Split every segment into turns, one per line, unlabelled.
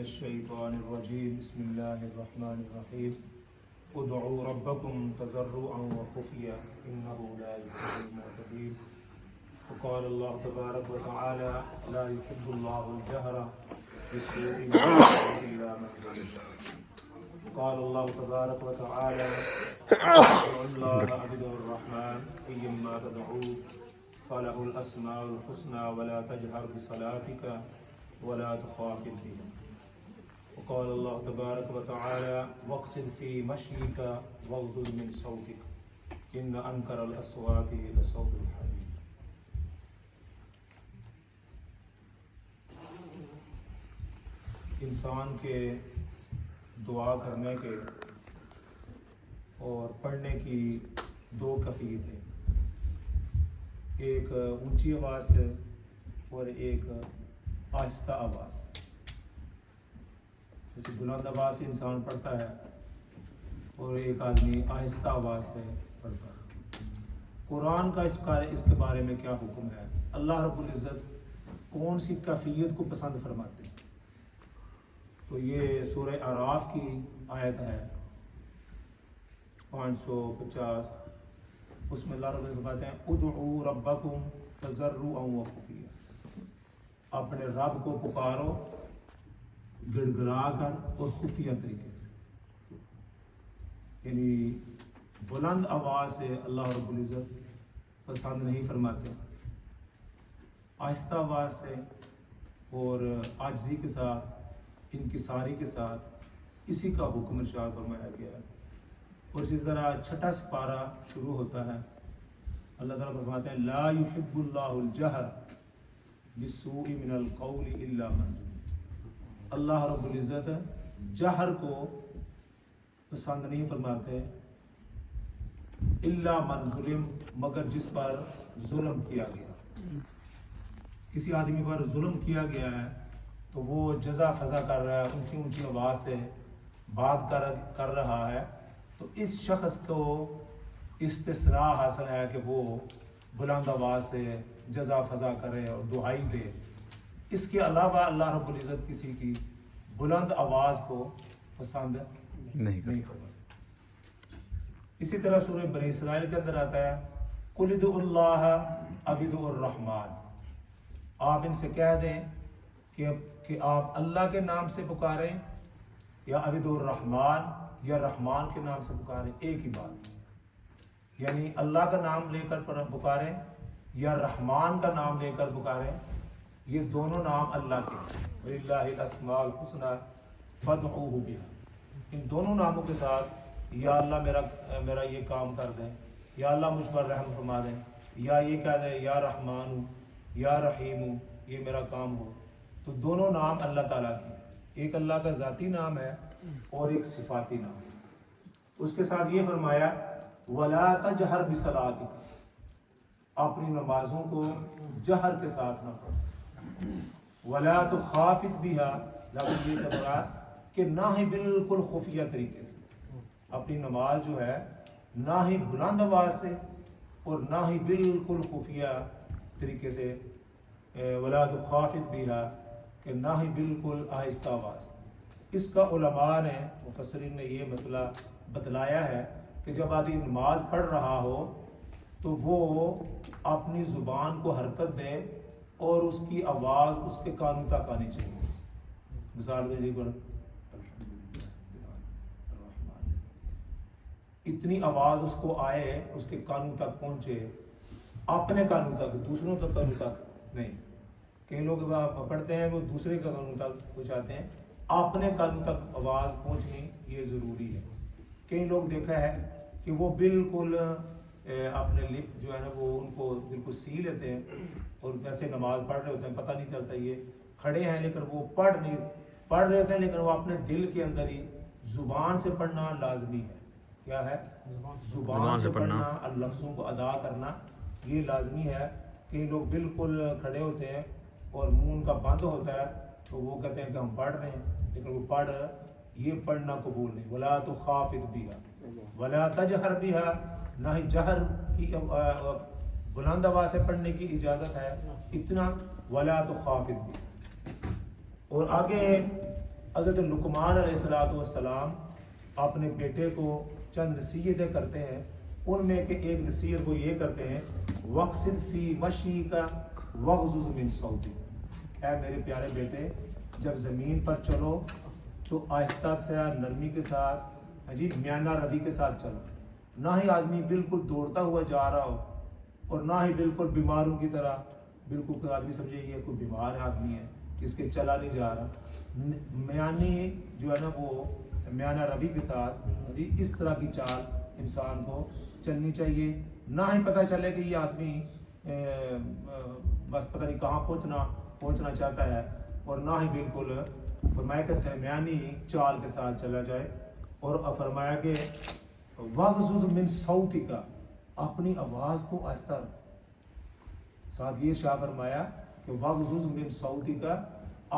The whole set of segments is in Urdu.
الشيطان الرجيم بسم الله الرحمن الرحيم ادعوا ربكم تضرعا وخفيا إنه لا يحب المعتدين وقال الله تبارك وتعالى لا يحب الله الجهر بالسوء إلا من ظلم وقال الله تبارك وتعالى ادعوا الله عبد الرحمن أيما تدعوا فله الأسماء الحسنى ولا تجهر بصلاتك ولا تخافت بها وقال الله تبارك وتعالى واقصد في مشيك واغضض من صوتك إن أنكر الأصوات لصوت الحمير. انسان کے دعا کرنے کے اور پڑھنے کی دو کیفیت ہیں، ایک اونچی آواز سے اور ایک آہستہ آواز سے۔ جیسے بلند آواز سے انسان پڑھتا ہے اور ایک آدمی آہستہ آواز سے پڑھتا ہے۔ قرآن کا اس کے بارے میں کیا حکم ہے؟ اللہ رب العزت کون سی کیفیت کو پسند فرماتے ہیں؟ تو یہ سورہ اعراف کی آیت ہے 550، اس میں اللہ رب العزت فرماتے ہیں ادعوا ربکم تضرعا وخفیا، اپنے رب کو پکارو گڑ گڑا کر اور خفیہ طریقے سے، یعنی بلند آواز سے اللہ رب العزت پسند نہیں فرماتے، آہستہ آواز سے اور عاجزی کے ساتھ، انکساری کے ساتھ اسی کا حکم ارشاد فرمایا گیا ہے۔ اور اسی طرح چھٹا سپارہ شروع ہوتا ہے، اللہ تعالیٰ فرماتے ہیں لا يحب اللہ الجہر بالسوء من القول الا من ظلم۔ اللہ رب العزت جہر کو پسند نہیں فرماتے الا من ظلم، مگر جس پر ظلم کیا گیا۔ کسی آدمی پر ظلم کیا گیا ہے تو وہ جزا فضا کر رہا ہے، اونچی اونچی آواز سے بات کر رہا ہے، تو اس شخص کو استثناء حاصل ہے کہ وہ بلند آواز سے جزا فضا کرے اور دعائی دے۔ اس کے علاوہ اللہ رب العزت کسی کی بلند آواز کو پسند نہیں کرتا۔ اسی طرح سورہ بنی اسرائیل کے اندر آتا ہے قل ادعوا اللہ او ادعوا الرحمن، آپ ان سے کہہ دیں کہ آپ اللہ کے نام سے پکاریں یا او ادعوا الرحمن یا رحمان کے نام سے پکاریں، ایک ہی بات، یعنی اللہ کا نام لے کر پکاریں یا رحمان کا نام لے کر پکاریں، یہ دونوں نام اللہ کے ہیں۔ وَلِلَّهِ الْأَسْمَاءُ الْحُسْنَى فَادْعُوهُ بِهَا، ان دونوں ناموں کے ساتھ یا اللہ میرا یہ کام کر دیں، یا اللہ مجھ پر رحم فرما دیں، یا یہ کہہ دیں یا رحمان ہوں یا رحیم ہوں، یہ میرا کام ہو۔ تو دونوں نام اللہ تعالیٰ کے ہیں، ایک اللہ کا ذاتی نام ہے اور ایک صفاتی نام ہے۔ اس کے ساتھ یہ فرمایا وَلَا تَجْهَرْ بِصَلَاتِكَ، اپنی نمازوں کو جہر کے ساتھ نہ پڑھو، وَلَا تُخَافِتْ بِهَا، لیکن یہ سے مراد کہ نہ ہی بالکل خفیہ طریقے سے، اپنی نماز جو ہے نہ ہی بلند آواز سے اور نہ ہی بالکل خفیہ طریقے سے، وَلَا تُخَافِتْ بِهَا، کہ نہ ہی بالکل آہستہ آواز۔ اس کا علماء نے، مفسرین نے یہ مسئلہ بتلایا ہے کہ جب آدمی نماز پڑھ رہا ہو تو وہ اپنی زبان کو حرکت دے اور اس کی آواز اس کے کانوں تک آنی چاہیے۔ مثال کے لیے اتنی آواز اس کو آئے، اس کے کانوں تک پہنچے، اپنے کانوں تک، دوسروں تک کانوں تک نہیں۔ کئی لوگ پڑھتے ہیں وہ دوسرے کے کانوں تک پہنچاتے ہیں، اپنے کانوں تک آواز پہنچنی یہ ضروری ہے۔ کئی لوگ دیکھا ہے کہ وہ بالکل اپنے لپ جو ہے نا وہ ان کو بالکل سی لیتے ہیں اور ویسے نماز پڑھ رہے ہوتے ہیں، پتہ نہیں چلتا یہ کھڑے ہیں، لیکن وہ پڑھ رہے ہوتے ہیں، لیکن وہ اپنے دل کے اندر ہی زبان سے پڑھنا لازمی ہے۔ کیا ہے؟ زبان سے پڑھنا، لفظوں کو ادا کرنا یہ لازمی ہے۔ کئی لوگ بالکل کھڑے ہوتے ہیں اور منہ ان کا بند ہوتا ہے تو وہ کہتے ہیں کہ ہم پڑھ رہے ہیں، لیکن وہ یہ پڑھنا قبول نہیں۔ وَلَا تُخَافِتْ بِهَا وَلَا تَجْهَرْ بِهَا، نہ ہی جہر کی بلند آواز سے پڑھنے کی اجازت ہے اتنا، وَلَا تُخَافِتْ بِهَا۔ اور آگے حضرت لقمان علیہ السلام اپنے بیٹے کو چند نصیحتیں کرتے ہیں، ان میں کہ ایک نصیحت وہ یہ کرتے ہیں وقصد فی مشی کا وغضض من صوتک، اے میرے پیارے بیٹے جب زمین پر چلو تو آہستہ سے نرمی کے ساتھ میانہ روی کے ساتھ چلو، نہ ہی آدمی بالکل دوڑتا ہوا جا رہا ہو اور نہ ہی بالکل بیماروں کی طرح، بالکل کوئی آدمی سمجھے یہ کوئی بیمار آدمی ہے اس کے چلا نہیں جا رہا، میانی جو ہے نا وہ میانہ روی کے ساتھ اس طرح کی چال انسان کو چلنی چاہیے، نہ ہی پتہ چلے کہ یہ آدمی بس پتہ نہیں کہاں پہنچنا چاہتا ہے، اور نہ ہی بالکل فرمایا کہ درمیانی چال کے ساتھ چلا جائے، اور فرمایا کہ وغضض من صوتک، اپنی آواز کو آہستہ رکھو، ساتھ یہ شاہ فرمایا کہ وغضض من صوتک،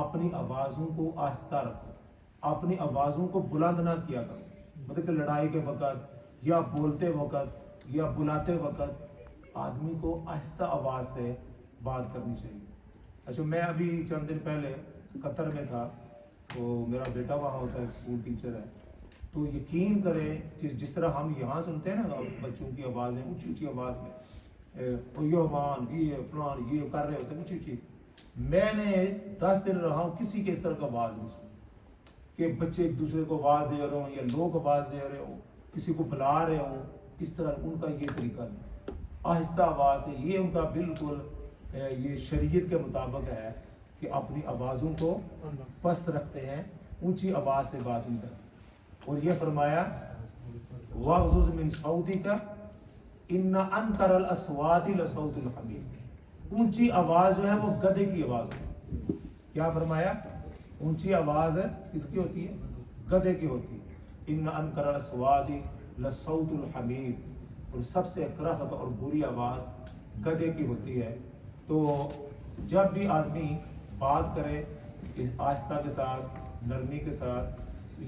اپنی آوازوں کو آہستہ رکھو، اپنی آوازوں کو بلند نہ کیا کرو، مطلب کہ لڑائی کے وقت یا بولتے وقت یا بلاتے وقت آدمی کو آہستہ آواز سے بات کرنی چاہیے۔ اچھا میں ابھی چند دن پہلے قطر میں تھا، تو میرا بیٹا وہاں ہوتا ہے، اسکول ٹیچر ہے، تو یقین کریں جس طرح ہم یہاں سنتے ہیں نا بچوں کی آوازیں اونچی اونچی آواز میں، یہ فلان یہ کر رہے ہوتے ہیں اونچی اونچی، میں نے 10 دن رہا ہوں کسی کے اس طرح کا آواز نہیں سنی کہ بچے ایک دوسرے کو آواز دے رہے ہوں یا لوگ آواز دے رہے ہوں، کسی کو بلا رہے ہوں، اس طرح ان کا یہ طریقہ نہیں، آہستہ آواز ہے، یہ ان کا بالکل یہ شریعت کے مطابق ہے کہ اپنی آوازوں کو پست رکھتے ہیں، اونچی آواز سے بات نہیں کرتے، اور یہ فرمایا وغضض من صوتک ان انکر الاصوات لصوت الحمیر، اونچی آواز جو ہے وہ گدھے کی آواز ہوتی ہے، کیا فرمایا اونچی آواز ہے کس کی ہوتی ہے؟ گدھے کی ہوتی ہے، ان انکر الاصوات لصوت الحمیر، اور سب سے کرہت اور بری آواز گدھے کی ہوتی ہے۔ تو جب بھی آدمی بات کرے آہستہ کے ساتھ نرمی کے ساتھ،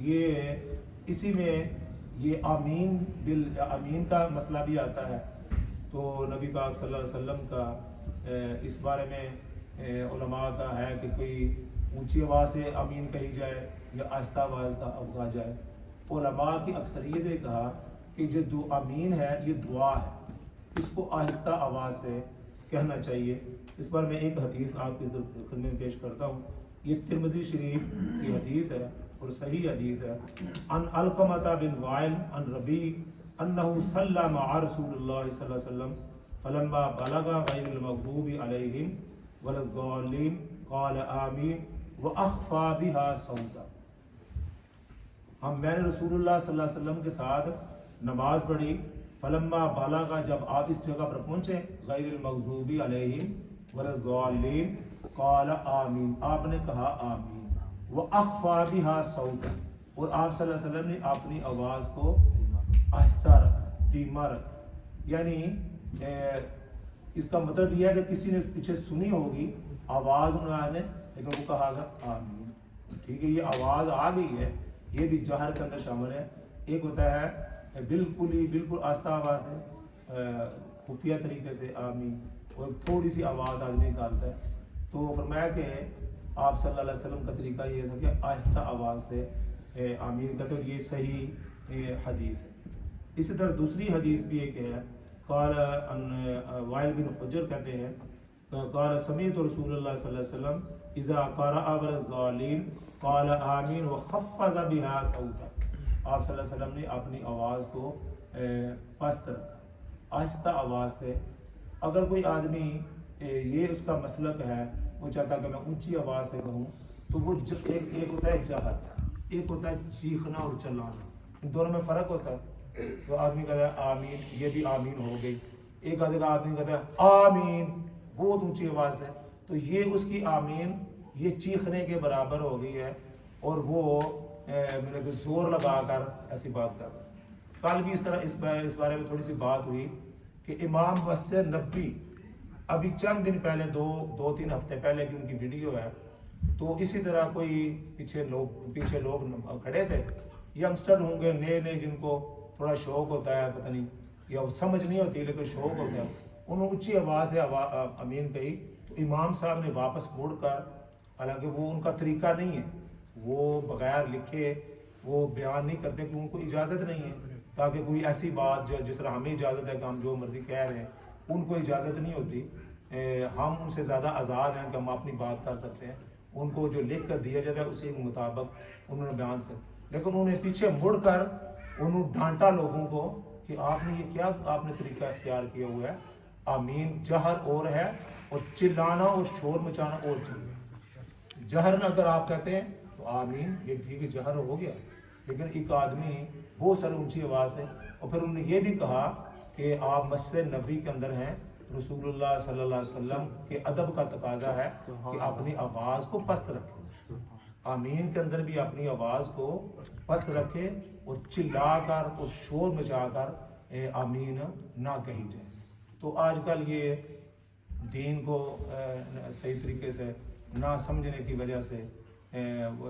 یہ اسی میں یہ آمین کا مسئلہ بھی آتا ہے، تو نبی پاک صلی اللہ علیہ وسلم کا اس بارے میں علماء کا ہے کہ کوئی اونچی آواز سے آمین کہی جائے یا آہستہ آواز کا کہا جائے، علماء کی اکثریت نے کہا کہ جو آمین ہے یہ دعا ہے، اس کو آہستہ آواز سے کہنا چاہیے۔ اس بار میں ایک حدیث آپ کی خدمت میں پیش کرتا ہوں، یہ ترمذی شریف کی حدیث ہے اور صحیح حدیث ہے، عن علقمہ بن وائل عن ربیع انہ صلی مع رسول اللہ صلی اللہ علیہ وسلم فلما بلغ غیر المغضوب علیہم ولا الضالین قال آمین واخفى بها صوتا، میں نے رسول اللہ صلی اللہ علیہ وسلم کے ساتھ نماز پڑھی، فلما بلغ، جب آپ اس جگہ پر پہنچے، غیر المغضوب علیہم ولا الضالین قال آمین، آپ نے کہا آمین، واخفى بها صوتا، اور آپ صلی اللہ علیہ وسلم نے اپنی آواز کو آہستہ رکھا، دھیما رکھا، یعنی اس کا مطلب یہ ہے کہ کسی نے پیچھے سنی ہوگی آواز انہوں نے، لیکن وہ کہا گا آمین، ٹھیک ہے، یہ آواز آ گئی ہے، یہ بھی جہر کے اندر شامل ہے، ایک ہوتا ہے بالکل آہستہ آواز ہے خفیہ طریقے سے آمین، اور تھوڑی سی آواز آدمی نکالتا ہے، تو فرمایا کہ آپ صلی اللہ علیہ وسلم کا طریقہ یہ تھا کہ آہستہ آواز سے آمین کا، تو یہ صحیح حدیث ہے۔ اسی طرح دوسری حدیث بھی ایک ہے، قال وائل بن حجر کہتے ہیں قال سمعت رسول اللہ صلی اللہ علیہ وسلم اذا قرأ بالضالین قال آمین وخفض بها صوتا، آپ صلی اللہ علیہ وسلم نے اپنی آواز کو پست رکھا، آہستہ آواز سے۔ اگر کوئی آدمی یہ اس کا مسلک ہے، وہ چاہتا کہ میں اونچی آواز سے کہوں، تو وہ ایک ہوتا ہے جہر، ایک ہوتا ہے چیخنا اور چلانا، ان دونوں میں فرق ہوتا ہے۔ تو آدمی کہتا ہے آمین، یہ بھی آمین ہو گئی، ایک آدمی کہتا ہے آمین بہت اونچی آواز ہے، تو یہ اس کی آمین یہ چیخنے کے برابر ہو گئی ہے، اور وہ میرے کو زور لگا کر ایسی بات کر رہا ہے۔ کل بھی اس طرح اس بارے میں تھوڑی سی بات ہوئی کہ امام مسجد نبوی ابھی چند دن پہلے دو تین ہفتے پہلے کی ان کی ویڈیو ہے، تو اسی طرح کوئی پیچھے لوگ کھڑے تھے، ینگسٹر ہوں گے نئے جن کو تھوڑا شوق ہوتا ہے، پتہ نہیں یا سمجھ نہیں ہوتی لیکن شوق ہوتا ہے، انہوں نے اونچی آواز سے امین کہی، تو امام صاحب نے واپس موڑ کر، حالانکہ وہ ان کا طریقہ نہیں ہے، وہ بغیر لکھے وہ بیان نہیں کرتے کہ ان کو اجازت نہیں ہے، تاکہ کوئی ایسی بات جو جس طرح ہمیں اجازت ہے کہ ہم جو مرضی کہہ رہے ہیں، ان کو اجازت نہیں ہوتی. ہم ان سے زیادہ آزاد ہیں کہ ہم اپنی بات کر سکتے ہیں. ان کو جو لکھ کر دیا جاتا ہے اسی کے مطابق انہوں نے بیان کر، لیکن انہوں نے پیچھے مڑ کر انہوں ڈانٹا لوگوں کو کہ آپ نے یہ کیا آپ نے طریقہ اختیار کیا ہوا ہے. آمین جہر اور ہے اور چلانا اور شور مچانا اور چیز ہے. جہر اگر آپ کہتے ہیں تو آمین یہ ٹھیک ہے، جہر ہو گیا، لیکن ایک آدمی بہت سارے اونچی آواز ہے. اور پھر انہوں نے یہ بھی کہا کہ آپ مسجد نبوی کے اندر ہیں، رسول اللہ صلی اللہ علیہ وسلم کے ادب کا تقاضا ہے کہ اپنی آواز کو پست رکھیں. آمین کے اندر بھی اپنی آواز کو پست رکھے اور چلا کر اور شور مچا کر آمین نہ کہی جائے. تو آج کل یہ دین کو صحیح طریقے سے نہ سمجھنے کی وجہ سے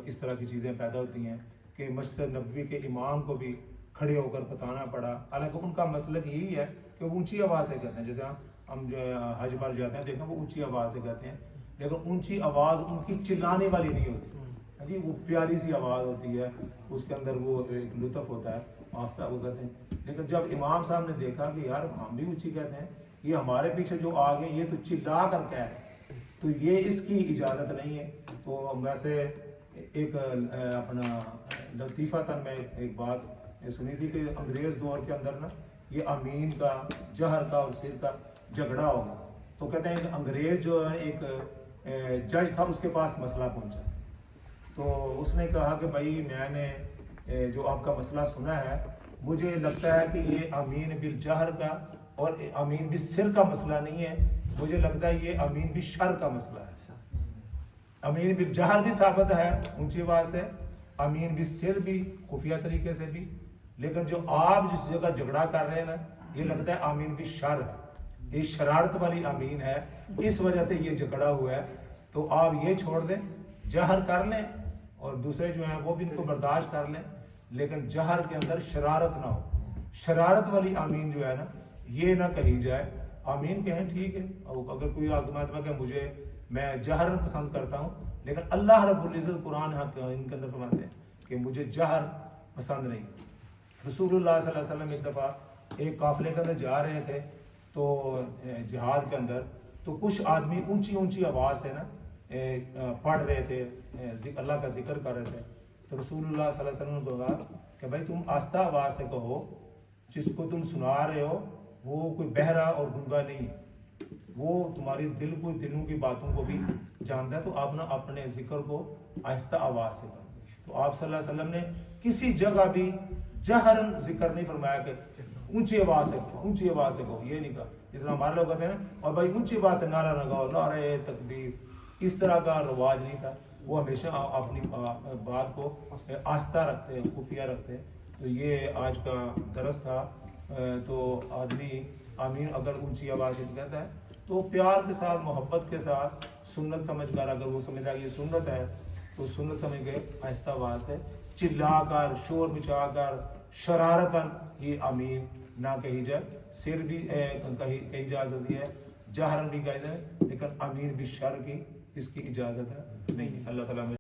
اس طرح کی چیزیں پیدا ہوتی ہیں کہ مسجد نبوی کے امام کو بھی کھڑے ہو کر بتانا پڑا. حالانکہ ان کا مسلک یہی ہے کہ وہ اونچی آواز سے کہتے ہیں، جیسے ہم جو حج پر جاتے ہیں دیکھیں وہ اونچی آواز سے کہتے ہیں، لیکن اونچی آواز ان کی چلانے والی نہیں ہوتی جی، وہ پیاری سی آواز ہوتی ہے، اس کے اندر وہ ایک لطف ہوتا ہے، آہستہ وہ کہتے ہیں. لیکن جب امام صاحب نے دیکھا کہ یار ہم بھی اونچی کہتے ہیں، یہ ہمارے پیچھے جو آگے یہ تو چلا کر کہہ ہے، تو یہ اس کی اجازت نہیں ہے. تو ویسے ایک اپنا لطیفہ تن میں ایک بات سنی تھی کہ انگریز دور کے اندر نا یہ امین کا جہر کا اور سر کا جھگڑا ہوگا. تو کہتے ہیں کہ انگریز جو ہے ایک جج تھا، اس کے پاس مسئلہ پہنچا. تو اس نے کہا کہ بھائی میں نے جو آپ کا مسئلہ سنا ہے، مجھے لگتا ہے کہ یہ امین بالجہر کا اور امین بالسر کا مسئلہ نہیں ہے، مجھے لگتا ہے یہ امین بالشر کا مسئلہ ہے. امین بالجہر بھی ثابت ہے اونچی آواز سے، امین بالسر بھی خفیہ طریقے سے بھی، لیکن جو آپ جس جگہ جھگڑا کر رہے ہیں نا یہ لگتا ہے امین بالشر ہے، یہ شرارت والی امین ہے، اس وجہ سے یہ جھگڑا ہوا ہے. تو آپ یہ چھوڑ دیں، جہر کر لیں اور دوسرے جو ہیں وہ بھی ان کو برداشت کر لیں، لیکن جہر کے اندر شرارت نہ ہو. شرارت والی آمین جو ہے نا یہ نہ کہی جائے. آمین کہیں ٹھیک ہے، اور اگر کوئی آدمی کہ مجھے میں جہر پسند کرتا ہوں، لیکن اللہ رب العزت قرآن ان کے اندر فرماتے ہیں کہ مجھے جہر پسند نہیں. رسول اللہ صلی اللہ علیہ وسلم ایک دفعہ ایک قافلے کے اندر جا رہے تھے تو جہاد کے اندر، تو کچھ آدمی اونچی اونچی آواز سے نا پڑھ رہے تھے، اللہ کا ذکر کر رہے تھے. تو رسول اللہ صلی اللہ علیہ وسلم نے کہا کہ بھائی تم آہستہ آواز سے کہو، جس کو تم سنا رہے ہو وہ کوئی بہرا اور گنگا نہیں ہے، وہ تمہاری دلوں کی باتوں کو بھی جانتا ہے، تو آپ نے اپنے ذکر کو آہستہ آواز سے کرو. تو آپ صلی اللہ علیہ وسلم نے کسی جگہ بھی جہرن ذکر نہیں فرمایا کہ اونچی آواز سے کہو، اونچی آواز سے کہو، یہ نہیں کہا جس طرح ہمارے لوگ کہتے ہیں نا اور بھائی اونچی آواز سے نعرہ لگاؤ، نعرہ تکبیر، اس طرح کا رواج نہیں تھا. وہ ہمیشہ اپنی بات کو آہستہ رکھتے، خفیہ رکھتے. تو یہ آج کا درس تھا. تو آدمی آمین اگر اونچی آواز سے کہتا ہے تو پیار کے ساتھ، محبت کے ساتھ، سنت سمجھ کر، اگر وہ سمجھا کہ یہ سنت ہے تو سنت سمجھ کے آہستہ آواز سے، چلا کر، شور مچا کر، شرارتاً یہ آمین نہ کہی جائے. سر بھی کہی جا سکتی ہے، جہرن بھی کہی جائے، لیکن آمین بالشر کی اس کی اجازت ہے نہیں. اللہ تعالیٰ